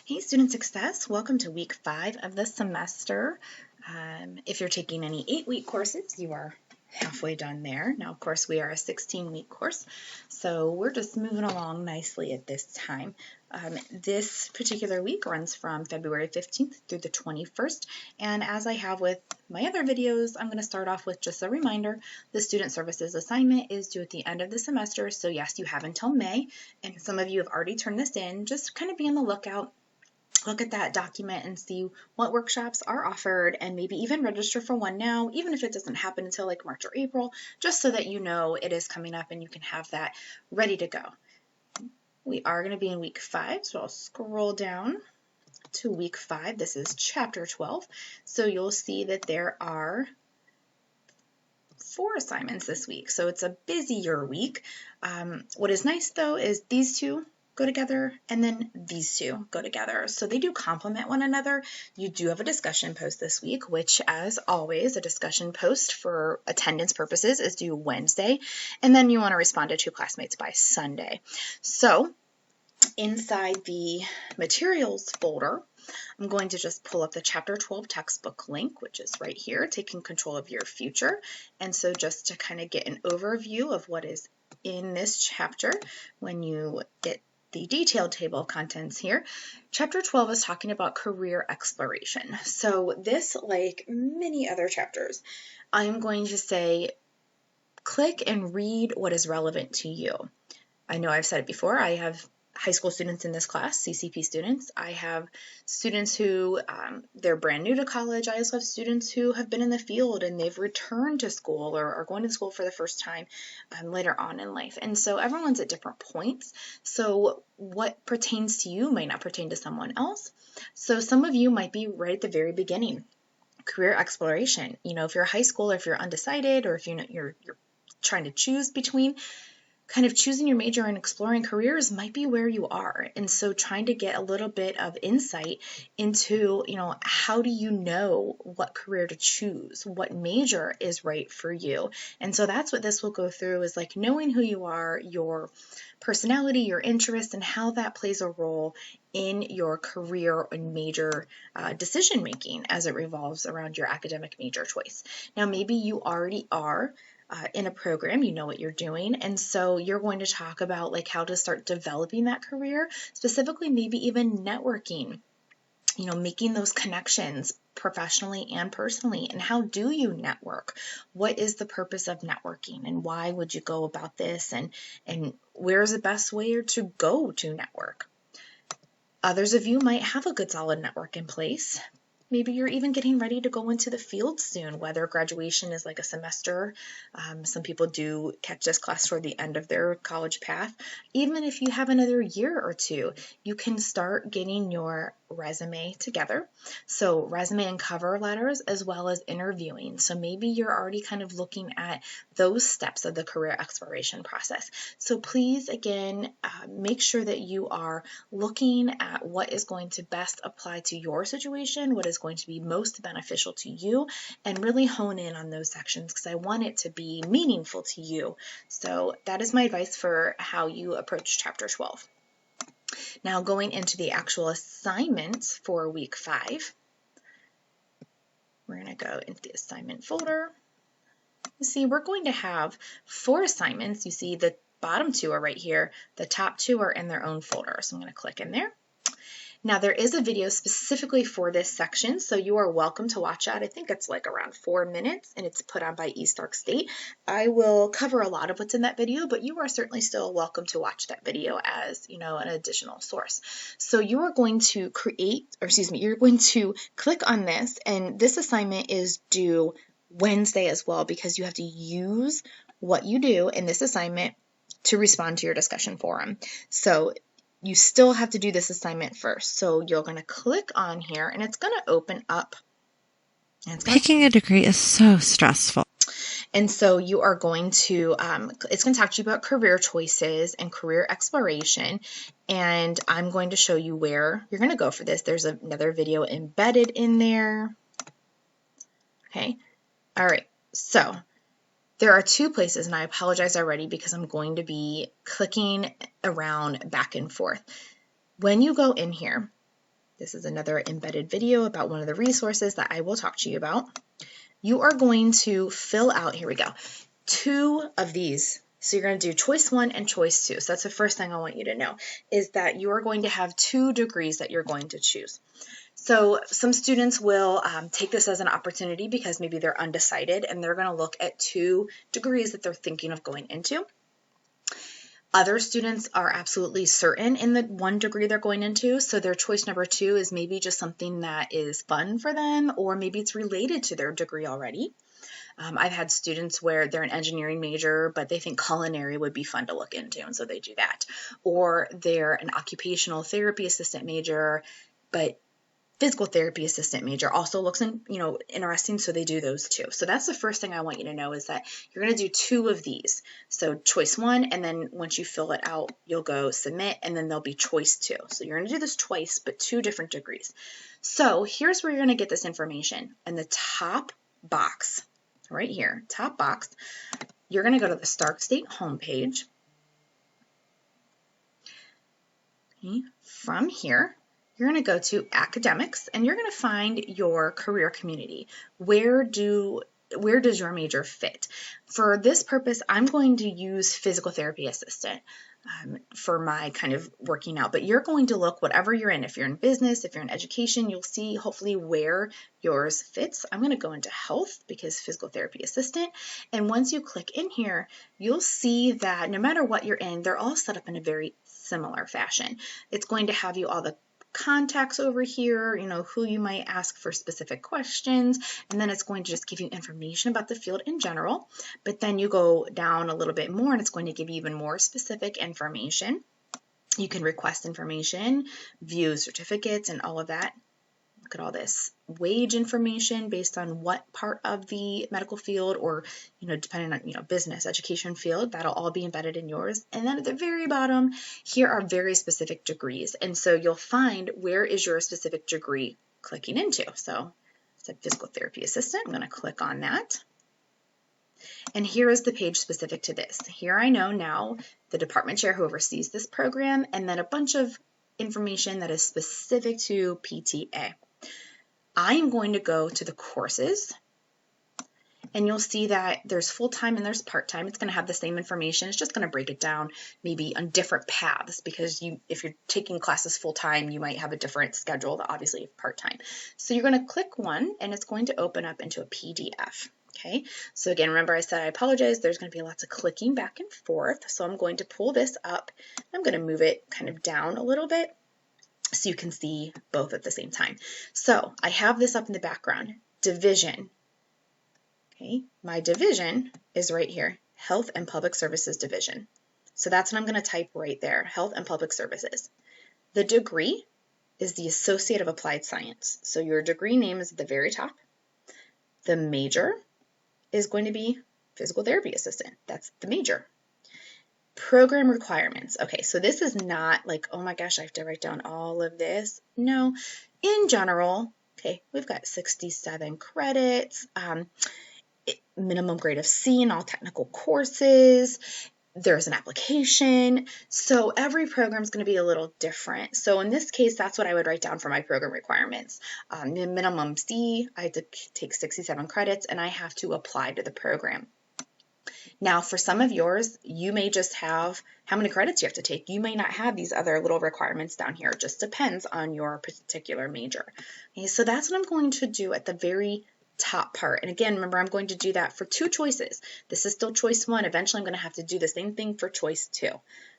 Hey, Student Success. Welcome to week 5 of the semester. If you're taking any 8-week courses, you are halfway done there. Now, of course, we are a 16-week course, so we're just moving along nicely at this time. This particular week runs from February 15th through the 21st, and as I have with my other videos, I'm going to start off with just a reminder. The Student Services assignment is due at the end of the semester, so yes, you have until May, and some of you have already turned this in. Just kind of be on the lookout. Look at that document and see what workshops are offered, and maybe even register for one now, even if it doesn't happen until like March or April, just so that you know it is coming up and you can have that ready to go. We are going to be in week 5, so I'll scroll down to week 5. This is chapter 12. So you'll see that there are 4 assignments this week, so it's a busier week. What is nice though is these two go together, and then these two go together. So they do complement one another. You do have a discussion post this week, which, as always, a discussion post for attendance purposes is due Wednesday, and then you want to respond to 2 classmates by Sunday. So inside the materials folder, I'm going to just pull up the Chapter 12 textbook link, which is right here, Taking Control of Your Future. And so just to kind of get an overview of what is in this chapter, when you get the detailed table of contents here, Chapter 12 is talking about career exploration. So this, like many other chapters, I'm going to say, click and read what is relevant to you. I know I've said it before, I have high school students in this class, CCP students. I have students who, they're brand new to college. I also have students who have been in the field and they've returned to school or are going to school for the first time later on in life. And so everyone's at different points. So what pertains to you might not pertain to someone else. So some of you might be right at the very beginning. Career exploration. You know, if you're high school, or if you're undecided, or if you're trying to choose between, kind of choosing your major and exploring careers might be where you are. And so trying to get a little bit of insight into, how do you know what career to choose? What major is right for you? And so that's what this will go through, is like knowing who you are, your personality, your interests, and how that plays a role in your career and major decision making as it revolves around your academic major choice. Now, maybe you already are in a program, you know what you're doing, and so you're going to talk about like how to start developing that career, specifically maybe even networking, making those connections professionally and personally. And how do you network? What is the purpose of networking, and why would you go about this, and where is the best way to go to network? Others of you might have a good solid network in place. Maybe you're even getting ready to go into the field soon, whether graduation is like a semester. Some people do catch this class toward the end of their college path. Even if you have another year or two, you can start getting your resume together. So resume and cover letters, as well as interviewing. So maybe you're already kind of looking at those steps of the career exploration process. So please, again, make sure that you are looking at what is going to best apply to your situation, what is going to be most beneficial to you, and really hone in on those sections, because I want it to be meaningful to you. So that is my advice for how you approach Chapter 12. Now, going into the actual assignments for week 5, we're going to go into the assignment folder. You see, we're going to have 4 assignments. You see the bottom 2 are right here. The top 2 are in their own folder. So I'm going to click in there. Now, there is a video specifically for this section, so you are welcome to watch that. I think it's like around 4 minutes, and it's put on by East Ark State. I will cover a lot of what's in that video, but you are certainly still welcome to watch that video as, an additional source. So you are going to you're going to click on this, and this assignment is due Wednesday as well, because you have to use what you do in this assignment to respond to your discussion forum. So you still have to do this assignment first. So you're going to click on here, and it's going to open up. Picking a degree is so stressful. And so you are going to, it's going to talk to you about career choices and career exploration. And I'm going to show you where you're going to go for this. There's another video embedded in there. Okay. All right. So there are 2 places, and I apologize already because I'm going to be clicking around back and forth. When you go in here, this is another embedded video about one of the resources that I will talk to you about. You are going to fill out, here we go, 2 of these. So you're going to do choice 1 and choice 2. So that's the first thing I want you to know, is that you are going to have 2 degrees that you're going to choose. So some students will take this as an opportunity because maybe they're undecided and they're going to look at 2 degrees that they're thinking of going into. Other students are absolutely certain in the 1 degree they're going into, so their choice number 2 is maybe just something that is fun for them, or maybe it's related to their degree already. I've had students where they're an engineering major, but they think culinary would be fun to look into, and so they do that. Or they're an occupational therapy assistant major, but physical therapy assistant major also looks interesting, so they do those too. So that's the first thing I want you to know, is that you're going to do 2 of these. So choice 1, and then once you fill it out, you'll go submit, and then there'll be choice 2. So you're going to do this twice, but 2 different degrees. So here's where you're going to get this information. In the top box, right here, top box, you're going to go to the Stark State homepage. Okay. From here, you're going to go to academics, and you're going to find your career community. Where does your major fit? For this purpose, I'm going to use physical therapy assistant for my kind of working out, but you're going to look whatever you're in. If you're in business, if you're in education, you'll see hopefully where yours fits. I'm going to go into health because physical therapy assistant, and once you click in here, you'll see that no matter what you're in, they're all set up in a very similar fashion. It's going to have you all the contacts over here, who you might ask for specific questions, and then it's going to just give you information about the field in general. But then you go down a little bit more and it's going to give you even more specific information. You can request information, view certificates, and all of that. Look at all this wage information based on what part of the medical field, or depending on business, education field, that'll all be embedded in yours. And then at the very bottom here are very specific degrees, and so you'll find where is your specific degree clicking into. So it's a physical therapy assistant. I'm going to click on that, and here is the page specific to this. Here I know now the department chair who oversees this program, and then a bunch of information that is specific to PTA. I am going to go to the courses, and you'll see that there's full-time and there's part-time. It's going to have the same information. It's just going to break it down maybe on different paths, because if you're taking classes full-time, you might have a different schedule than obviously part-time. So you're going to click one, and it's going to open up into a PDF. Okay, so again, remember I said I apologize. There's going to be lots of clicking back and forth. So I'm going to pull this up. I'm going to move it kind of down a little bit, so you can see both at the same time. So I have this up in the background, division. Okay, my division is right here, Health and Public Services Division. So that's what I'm going to type right there, Health and Public Services. The degree is the Associate of Applied Science. So your degree name is at the very top. The major is going to be Physical Therapy Assistant. That's the major. Program requirements. Okay, so this is not like, oh my gosh, I have to write down all of this. No, in general, okay, we've got 67 credits, minimum grade of C in all technical courses. There's an application. So every program is going to be a little different. So in this case, that's what I would write down for my program requirements. The minimum C, I have to take 67 credits, and I have to apply to the program. Now, for some of yours, you may just have how many credits you have to take. You may not have these other little requirements down here. It just depends on your particular major. Okay, so that's what I'm going to do at the very top part. And again, remember, I'm going to do that for 2 choices. This is still choice 1. Eventually, I'm going to have to do the same thing for choice 2.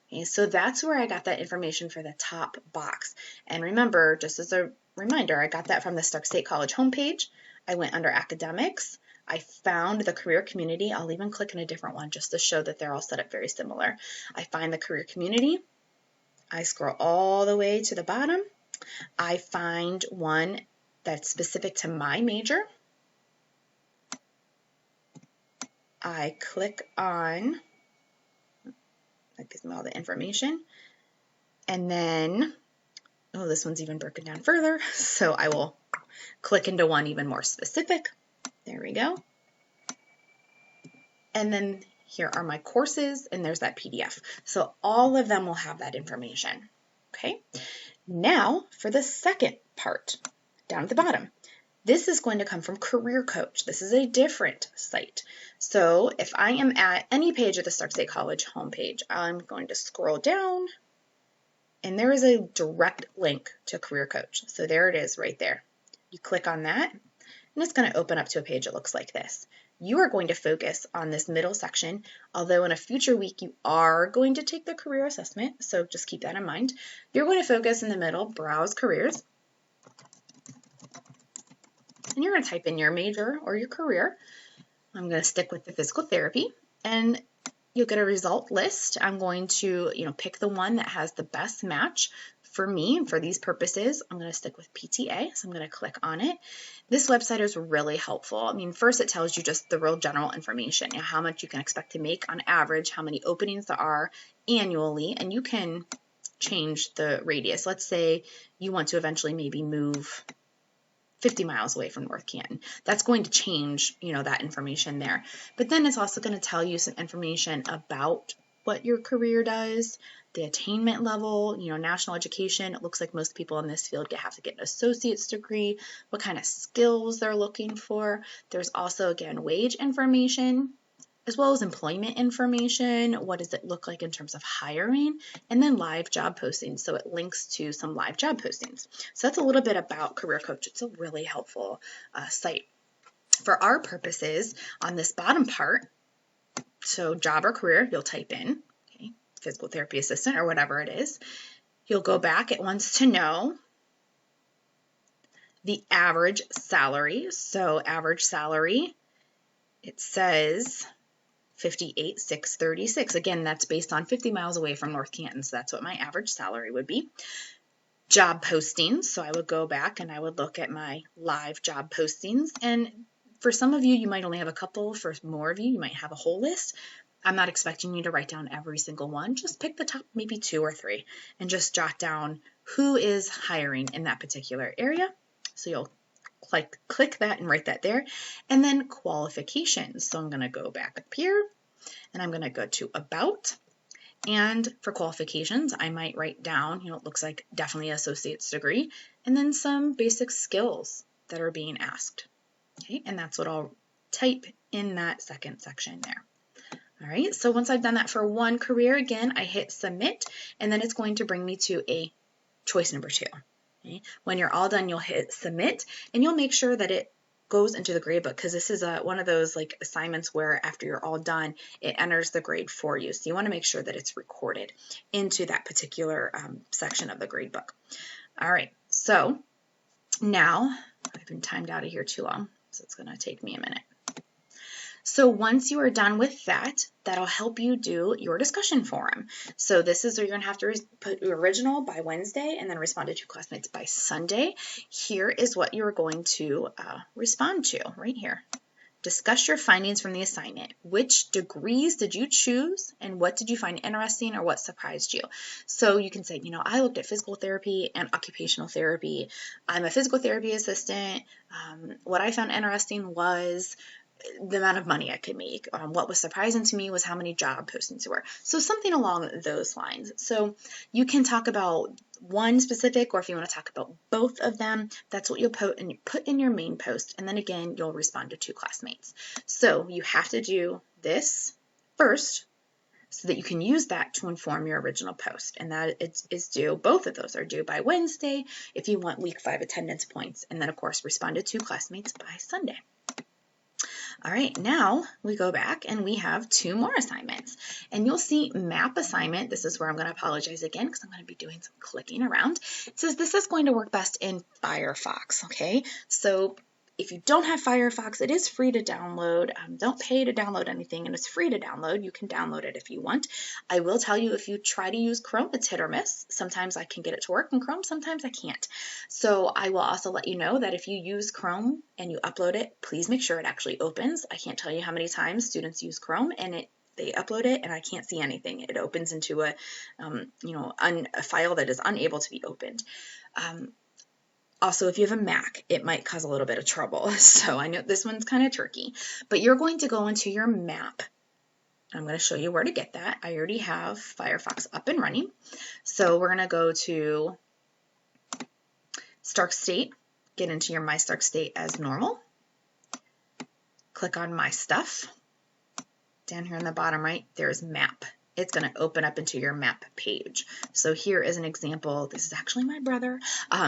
Okay, so that's where I got that information for the top box. And remember, just as a reminder, I got that from the Stark State College homepage. I went under academics. I found the career community. I'll even click in a different one just to show that they're all set up very similar. I find the career community. I scroll all the way to the bottom. I find one that's specific to my major. I click on, that gives me all the information. And then, oh, this one's even broken down further. So I will click into one even more specific. There we go. And then here are my courses, and there's that PDF. So all of them will have that information. Okay. Now for the second part, down at the bottom. This is going to come from Career Coach. This is a different site. So if I am at any page of the Stark State College homepage, I'm going to scroll down, and there is a direct link to Career Coach. So there it is right there. You click on that, and it's going to open up to a page that looks like this. You are going to focus on this middle section, although in a future week you are going to take the career assessment, so just keep that in mind. You're going to focus in the middle, Browse Careers, and you're going to type in your major or your career. I'm going to stick with the physical therapy, and you'll get a result list. I'm going to, pick the one that has the best match for me and for these purposes. I'm going to stick with PTA, so I'm going to click on it. This website is really helpful. I mean, first it tells you just the real general information, how much you can expect to make on average, how many openings there are annually, and you can change the radius. Let's say you want to eventually maybe move 50 miles away from North Canton. That's going to change, that information there. But then it's also going to tell you some information about what your career does, the attainment level, national education. It looks like most people in this field have to get an associate's degree, what kind of skills they're looking for. There's also, again, wage information, as well as employment information. What does it look like in terms of hiring? And then live job postings. So it links to some live job postings. So that's a little bit about Career Coach. It's a really helpful site. For our purposes, on this bottom part, so job or career, you'll type in, physical therapy assistant or whatever it is. You'll go back. It wants to know the average salary. So average salary, it says $58,636. Again, that's based on 50 miles away from North Canton, so that's what my average salary would be. Job postings, so I would go back and I would look at my live job postings, and for some of you, you might only have a couple. For more of you, you might have a whole list. I'm not expecting you to write down every single one. Just pick the top maybe 2 or 3 and just jot down who is hiring in that particular area. So you'll click that and write that there. And then qualifications. So I'm going to go back up here and I'm going to go to About. And for qualifications, I might write down, it looks like definitely associate's degree, and then some basic skills that are being asked. Okay, and that's what I'll type in that second section there. All right, so once I've done that for one career, again, I hit submit, and then it's going to bring me to a choice number 2. Okay? When you're all done, you'll hit submit, and you'll make sure that it goes into the gradebook, because this is one of those assignments where after you're all done, it enters the grade for you. So you want to make sure that it's recorded into that particular section of the gradebook. All right, so now I've been timed out of here too long, so it's going to take me a minute. So once you are done with that, that'll help you do your discussion forum. So this is where you're going to have to put your original by Wednesday and then respond to 2 classmates by Sunday. Here is what you're going to respond to right here. Discuss your findings from the assignment. Which degrees did you choose and what did you find interesting or what surprised you? So you can say, I looked at physical therapy and occupational therapy. I'm a physical therapy assistant. What I found interesting was the amount of money I could make. What was surprising to me was how many job postings there were. So something along those lines. So you can talk about one specific, or if you want to talk about both of them, that's what you'll put in your main post. And then again, you'll respond to 2 classmates. So you have to do this first so that you can use that to inform your original post. And that is due, both of those are due by Wednesday if you want week 5 attendance points. And then of course, respond to 2 classmates by Sunday. All right, now we go back and we have 2 more assignments. And you'll see map assignment. This is where I'm going to apologize again because I'm going to be doing some clicking around. It says this is going to work best in Firefox, okay? So if you don't have Firefox, it is free to download. Don't pay to download anything, and it's free to download. You can download it if you want. I will tell you, if you try to use Chrome, it's hit or miss. Sometimes I can get it to work in Chrome, sometimes I can't. So I will also let you know that if you use Chrome and you upload it, please make sure it actually opens. I can't tell you how many times students use Chrome and they upload it and I can't see anything. It opens into a file that is unable to be opened. Also, if you have a Mac, it might cause a little bit of trouble. So I know this one's kind of tricky, but you're going to go into your map. I'm going to show you where to get that. I already have Firefox up and running. So we're going to go to Stark State, get into your My Stark State as normal. Click on My Stuff. Down here in the bottom right, there's Map. It's going to open up into your map page. So here is an example. This is actually my brother.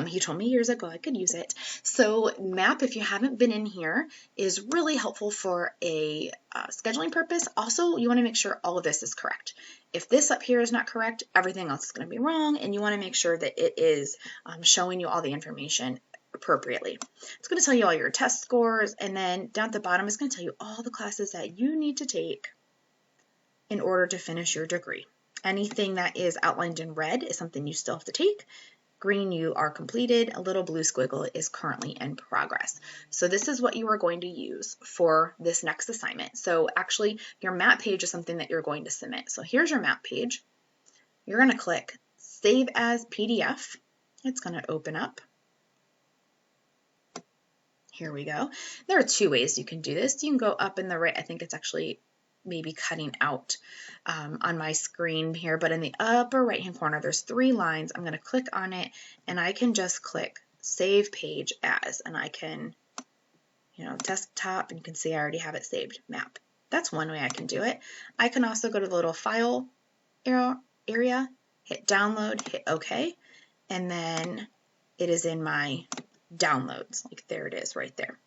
He told me years ago I could use it. So map, if you haven't been in here, is really helpful for a scheduling purpose. Also, you want to make sure all of this is correct. If this up here is not correct, everything else is going to be wrong, and you want to make sure that it is showing you all the information appropriately. It's going to tell you all your test scores, and then down at the bottom it's going to tell you all the classes that you need to take in order to finish your degree. Anything that is outlined in red is something you still have to take. Green, you are completed. A little blue squiggle is currently in progress. So this is what you are going to use for this next assignment. So actually, your map page is something that you're going to submit. So here's your map page. You're going to click Save as PDF. It's going to open up. Here we go. There are two ways you can do this. You can go up in the right. I think it's actually maybe cutting out on my screen here, but in the upper right hand corner there's 3 lines. I'm going to click on it and I can just click Save Page As, and I can, desktop, and you can see I already have it saved, map. That's one way I can do it. I can also go to the little file area, hit download, hit OK, and then it is in my downloads. Like there it is right there.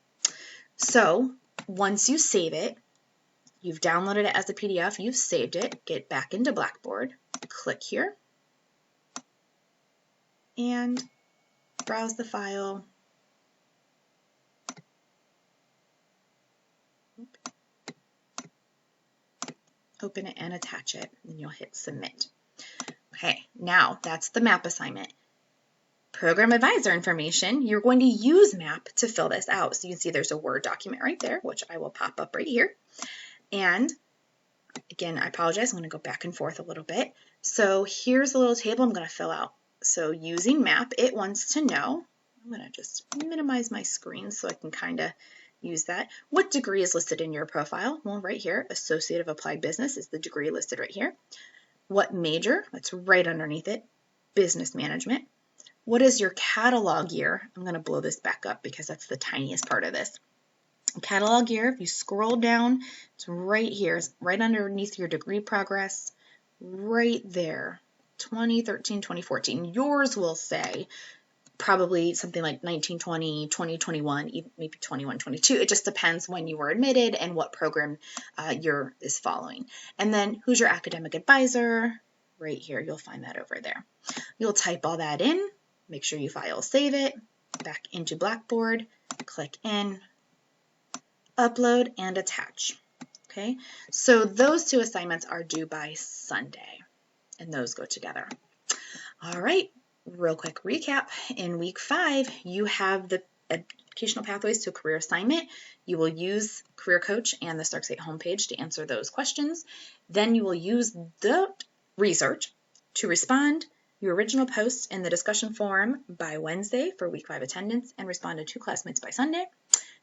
So once you save it, you've downloaded it as a PDF, you've saved it, get back into Blackboard, click here, and browse the file. Open it and attach it, and you'll hit Submit. Okay, now that's the map assignment. Program advisor information, you're going to use map to fill this out. So you can see there's a Word document right there, which I will pop up right here. And again, I apologize, I'm going to go back and forth a little bit. So here's a little table I'm going to fill out. So using map, it wants to know, I'm going to just minimize my screen so I can kind of use that. What degree is listed in your profile? Well, right here, Associate of Applied Business is the degree listed right here. What major? That's right underneath it, Business Management. What is your catalog year? I'm going to blow this back up because that's the tiniest part of this. Catalog year, if you scroll down, it's right here, it's right underneath your degree progress, right there, 2013, 2014. Yours will say probably something like 1920, 2021, maybe 21, 22. It just depends when you were admitted and what program is following. And then who's your academic advisor? Right here, you'll find that over there. You'll type all that in, make sure you file save it, back into Blackboard, click in, upload, and attach. Okay, so those 2 assignments are due by Sunday, and those go together. All right, real quick recap. In week 5, you have the Educational Pathways to a Career assignment. You will use Career Coach and the Stark State homepage to answer those questions. Then you will use the research to respond your original post in the discussion forum by Wednesday for week 5 attendance and respond to 2 classmates by Sunday.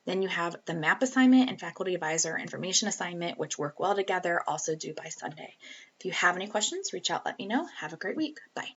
Then you have the map assignment and faculty advisor information assignment, which work well together, also due by Sunday. If you have any questions, reach out, let me know. Have a great week. Bye.